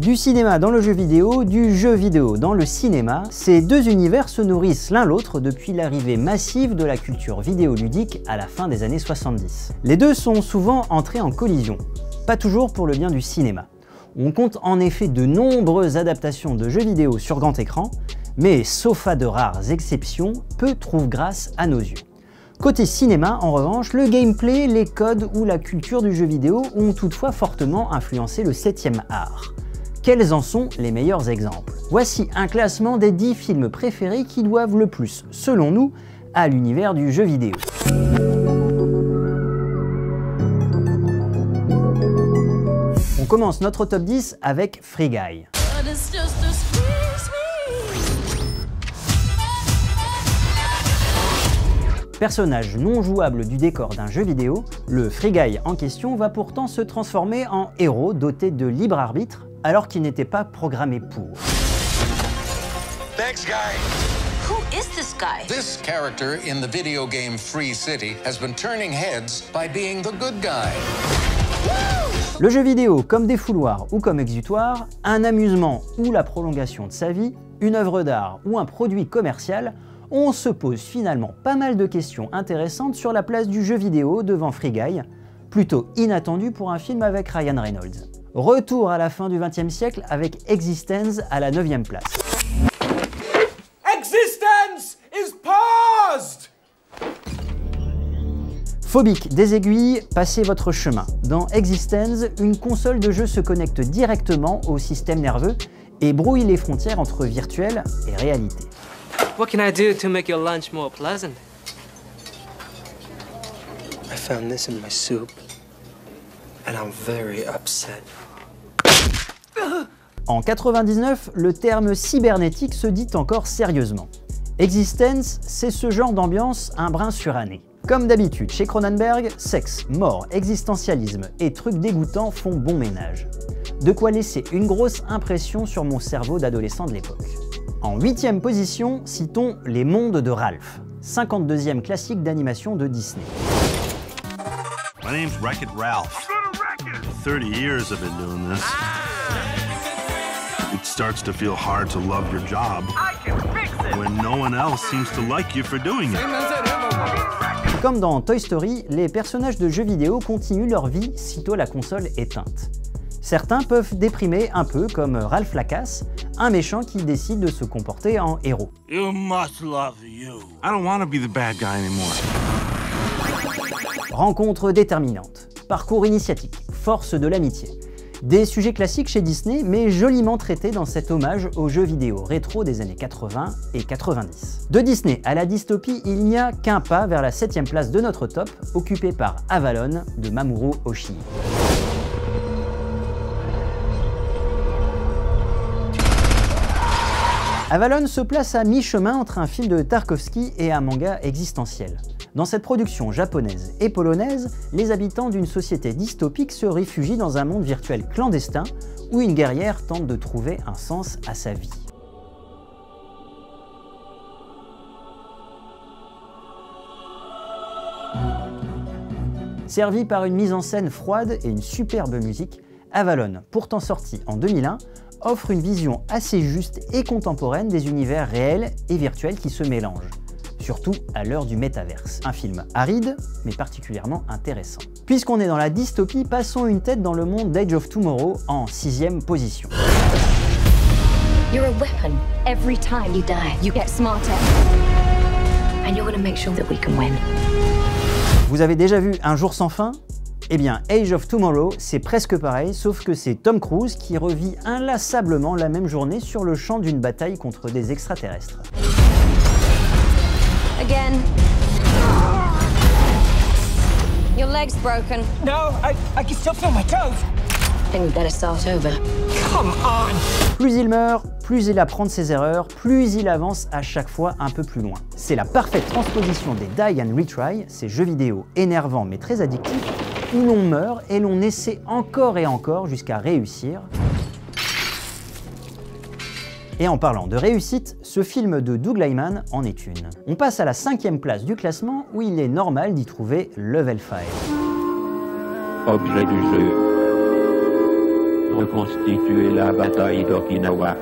Du cinéma dans le jeu vidéo, du jeu vidéo dans le cinéma, ces deux univers se nourrissent l'un l'autre depuis l'arrivée massive de la culture vidéoludique à la fin des années 70. Les deux sont souvent entrés en collision, pas toujours pour le bien du cinéma. On compte en effet de nombreuses adaptations de jeux vidéo sur grand écran, mais sauf à de rares exceptions, peu trouvent grâce à nos yeux. Côté cinéma, en revanche, le gameplay, les codes ou la culture du jeu vidéo ont toutefois fortement influencé le 7e art. Quels en sont les meilleurs exemples? Voici un classement des 10 films préférés qui doivent le plus, selon nous, à l'univers du jeu vidéo. On commence notre top 10 avec Free Guy. Personnage non jouable du décor d'un jeu vidéo, le Free Guy en question va pourtant se transformer en héros doté de libre arbitre, alors qu'il n'était pas programmé pour. Thanks, Guy. Who is this guy? This character in the video game Free City has been turning heads by being the good guy. Le jeu vidéo comme défouloir ou comme exutoire, un amusement ou la prolongation de sa vie, une œuvre d'art ou un produit commercial, on se pose finalement pas mal de questions intéressantes sur la place du jeu vidéo devant Free Guy, plutôt inattendu pour un film avec Ryan Reynolds. Retour à la fin du XXe siècle avec Existence à la 9e place. Existence is paused! Phobique des aiguilles, passez votre chemin. Dans Existence, une console de jeu se connecte directement au système nerveux et brouille les frontières entre virtuel et réalité. What can I do to make your lunch more pleasant? I found this in my soup, and I'm very upset. En 99, le terme cybernétique se dit encore sérieusement. Existence, c'est ce genre d'ambiance un brin suranné. Comme d'habitude, chez Cronenberg, sexe, mort, existentialisme et trucs dégoûtants font bon ménage. De quoi laisser une grosse impression sur mon cerveau d'adolescent de l'époque. En 8e position, citons Les Mondes de Ralph, 52e classique d'animation de Disney. My name's Wreck-It Ralph. 30 years I've been doing this. It starts to feel hard to love your job when no one else seems to like you for doing it. Comme dans Toy Story, les personnages de jeux vidéo continuent leur vie sitôt la console éteinte. Certains peuvent déprimer un peu comme Ralph Lacasse, un méchant qui décide de se comporter en héros. You must love you. I don't want to be the bad guy anymore. Rencontre déterminante, parcours initiatique, force de l'amitié. Des sujets classiques chez Disney, mais joliment traités dans cet hommage aux jeux vidéo rétro des années 80 et 90. De Disney à la dystopie, il n'y a qu'un pas vers la 7e place de notre top, occupée par Avalon de Mamoru Oshii. Avalon se place à mi-chemin entre un film de Tarkovsky et un manga existentiel. Dans cette production japonaise et polonaise, les habitants d'une société dystopique se réfugient dans un monde virtuel clandestin où une guerrière tente de trouver un sens à sa vie. Servi par une mise en scène froide et une superbe musique, Avalon, pourtant sorti en 2001, offre une vision assez juste et contemporaine des univers réels et virtuels qui se mélangent, surtout à l'heure du métaverse. Un film aride, mais particulièrement intéressant. Puisqu'on est dans la dystopie, passons une tête dans le monde d'Age of Tomorrow en 6e position. You're a weapon. Every time you die, you get smarter. And you're gonna make sure that we can win. Vous avez déjà vu Un jour sans fin ? Eh bien, Age of Tomorrow, c'est presque pareil, sauf que c'est Tom Cruise qui revit inlassablement la même journée sur le champ d'une bataille contre des extraterrestres. Again. Your leg's broken. No, I can still feel my toes. Then we better start over. Come on! Plus il meurt, plus il apprend de ses erreurs, plus il avance à chaque fois un peu plus loin. C'est la parfaite transposition des Die and Retry, ces jeux vidéo énervants mais très addictifs, où l'on meurt et l'on essaie encore et encore jusqu'à réussir. Et en parlant de réussite, ce film de Doug Liman en est une. On passe à la 5e place du classement où il est normal d'y trouver Level 5. Objet du jeu. reconstituer la bataille d'Okinawa.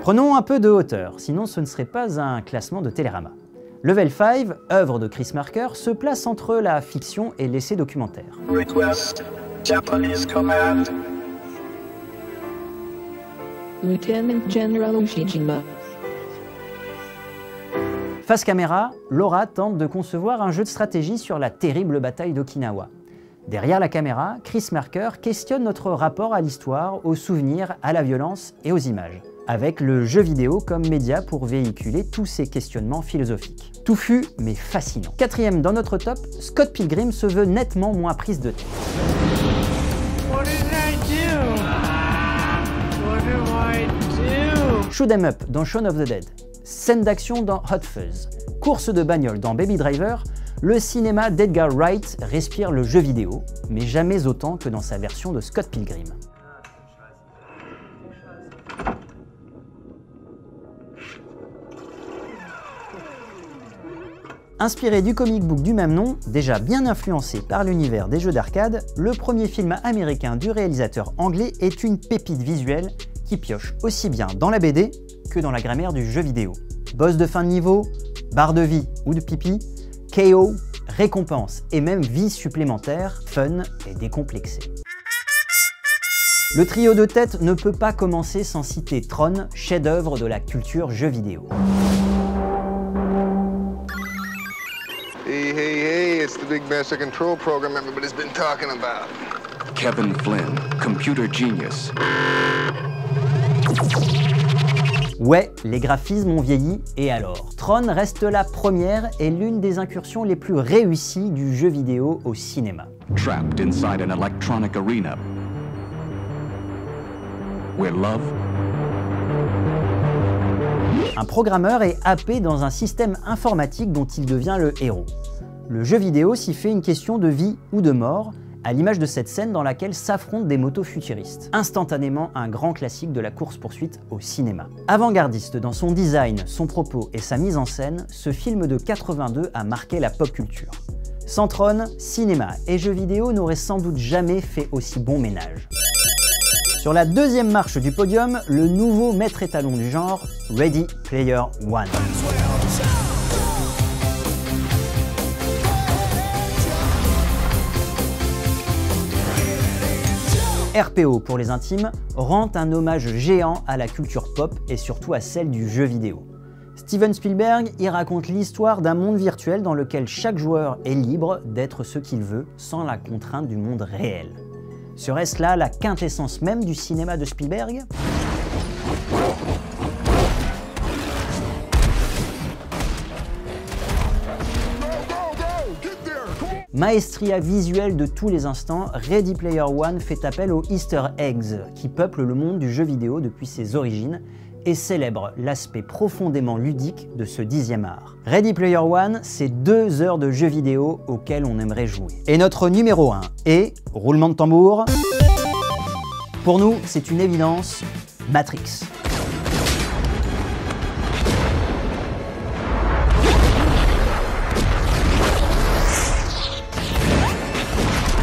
Prenons un peu de hauteur, sinon ce ne serait pas un classement de Télérama. Level 5, œuvre de Chris Marker, se place entre la fiction et l'essai documentaire. Request, Japanese command. Lieutenant General Ushijima. Face caméra, Laura tente de concevoir un jeu de stratégie sur la terrible bataille d'Okinawa. Derrière la caméra, Chris Marker questionne notre rapport à l'histoire, aux souvenirs, à la violence et aux images, avec le jeu vidéo comme média pour véhiculer tous ces questionnements philosophiques. Touffu mais fascinant. Quatrième dans notre top, Scott Pilgrim se veut nettement moins prise de tête. Shoot 'em up dans Shaun of the Dead, scène d'action dans Hot Fuzz, course de bagnole dans Baby Driver, le cinéma d'Edgar Wright respire le jeu vidéo, mais jamais autant que dans sa version de Scott Pilgrim. Inspiré du comic book du même nom, déjà bien influencé par l'univers des jeux d'arcade, le premier film américain du réalisateur anglais est une pépite visuelle qui pioche aussi bien dans la BD que dans la grammaire du jeu vidéo. Boss de fin de niveau, barre de vie ou de pipi, KO, récompense et même vie supplémentaire, fun et décomplexé. Le trio de tête ne peut pas commencer sans citer Tron, chef-d'œuvre de la culture jeu vidéo. Hey, it's the big master control program everybody's been talking about. Kevin Flynn, computer genius. Ouais, les graphismes ont vieilli, et alors? Tron reste la première et l'une des incursions les plus réussies du jeu vidéo au cinéma. Trapped inside an electronic arena. Where love. Un programmeur est happé dans un système informatique dont il devient le héros. Le jeu vidéo s'y fait une question de vie ou de mort, à l'image de cette scène dans laquelle s'affrontent des motos futuristes. Instantanément un grand classique de la course-poursuite au cinéma. Avant-gardiste dans son design, son propos et sa mise en scène, ce film de 82 a marqué la pop culture. Sans Tron, cinéma et jeux vidéo n'auraient sans doute jamais fait aussi bon ménage. Sur la deuxième marche du podium, le nouveau maître étalon du genre, Ready Player One. RPO pour les intimes rend un hommage géant à la culture pop et surtout à celle du jeu vidéo. Steven Spielberg y raconte l'histoire d'un monde virtuel dans lequel chaque joueur est libre d'être ce qu'il veut sans la contrainte du monde réel. Serait-ce là la quintessence même du cinéma de Spielberg ? Maestria visuelle de tous les instants, Ready Player One fait appel aux Easter eggs qui peuplent le monde du jeu vidéo depuis ses origines et célèbre l'aspect profondément ludique de ce 10e art. Ready Player One, c'est 2 heures de jeux vidéo auxquels on aimerait jouer. Et notre numéro 1 est, roulement de tambour, pour nous c'est une évidence, Matrix.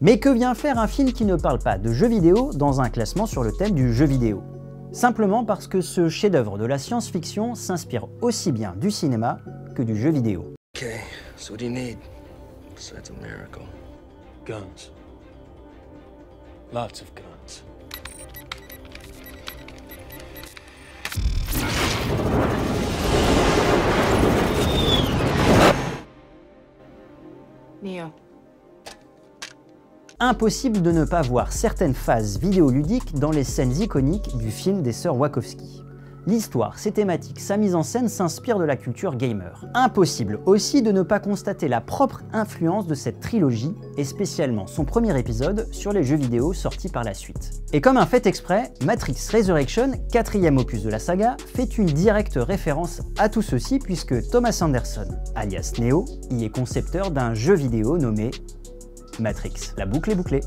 Mais que vient faire un film qui ne parle pas de jeux vidéo dans un classement sur le thème du jeu vidéo? Simplement parce que ce chef-d'œuvre de la science-fiction s'inspire aussi bien du cinéma que du jeu vidéo. Okay, so what do you need besides a miracle? Guns. Lots of guns. Neo. Impossible de ne pas voir certaines phases vidéoludiques dans les scènes iconiques du film des sœurs Wachowski. L'histoire, ses thématiques, sa mise en scène s'inspirent de la culture gamer. Impossible aussi de ne pas constater la propre influence de cette trilogie, et spécialement son premier épisode sur les jeux vidéo sortis par la suite. Et comme un fait exprès, Matrix Resurrection, 4e opus de la saga, fait une directe référence à tout ceci puisque Thomas Anderson, alias Neo, y est concepteur d'un jeu vidéo nommé Matrix. La boucle est bouclée.